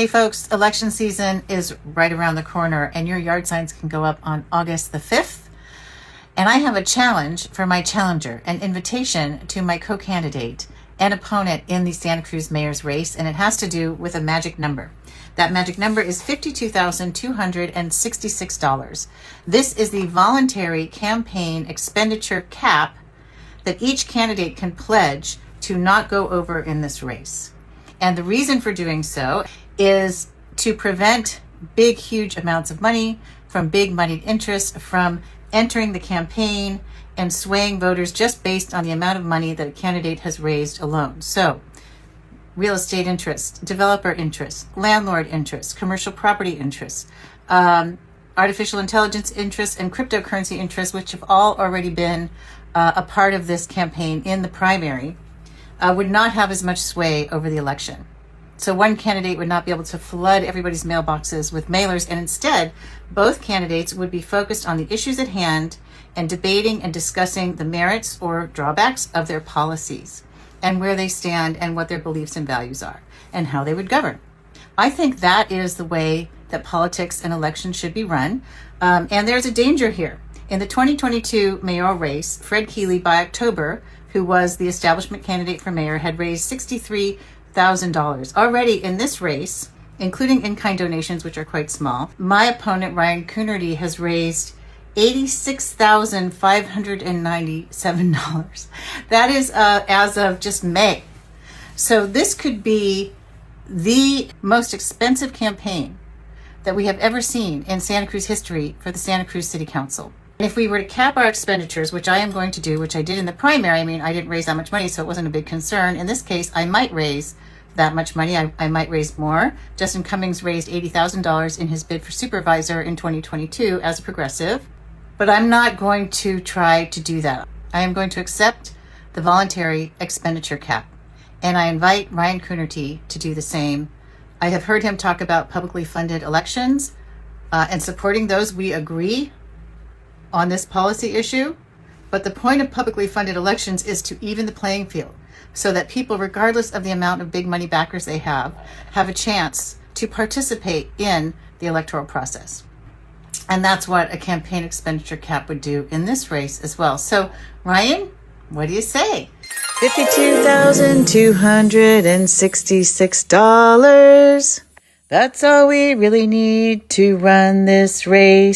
Hey folks, election season is right around the corner and your yard signs can go up on August the 5th. And I have a challenge for my challenger, an invitation to my co-candidate and opponent in the Santa Cruz mayor's race, and it has to do with a magic number. That magic number is $52,266. This is the voluntary campaign expenditure cap that each candidate can pledge to not go over in this race. And the reason for doing so is to prevent big, huge amounts of money from big moneyed interests from entering the campaign and swaying voters just based on the amount of money that a candidate has raised alone. So, real estate interests, developer interests, landlord interests, commercial property interests, artificial intelligence interests, and cryptocurrency interests, which have all already been a part of this campaign in the primary, would not have as much sway over the election. So one candidate would not be able to flood everybody's mailboxes with mailers, and instead, both candidates would be focused on the issues at hand and debating and discussing the merits or drawbacks of their policies and where they stand and what their beliefs and values are and how they would govern. I think that is the way that politics and elections should be run. And there's a danger here. In the 2022 mayoral race, Fred Keeley, by October, who was the establishment candidate for mayor, had raised $63,000. Already in this race, including in-kind donations, which are quite small, my opponent, Ryan Coonerty, has raised $86,597. That is as of just May. So this could be the most expensive campaign that we have ever seen in Santa Cruz history for the Santa Cruz City Council. If we were to cap our expenditures, which I am going to do, which I did in the primary, I mean, I didn't raise that much money, so it wasn't a big concern. In this case, I might raise that much money. I might raise more. Justin Cummings raised $80,000 in his bid for supervisor in 2022 as a progressive, but I'm not going to try to do that. I am going to accept the voluntary expenditure cap, and I invite Ryan Coonerty to do the same. I have heard him talk about publicly funded elections and supporting those. We agree on this policy issue, but the point of publicly funded elections is to even the playing field so that people, regardless of the amount of big money backers they have a chance to participate in the electoral process. And that's what a campaign expenditure cap would do in this race as well. So, Ryan, what do you say? $52,266. That's all we really need to run this race.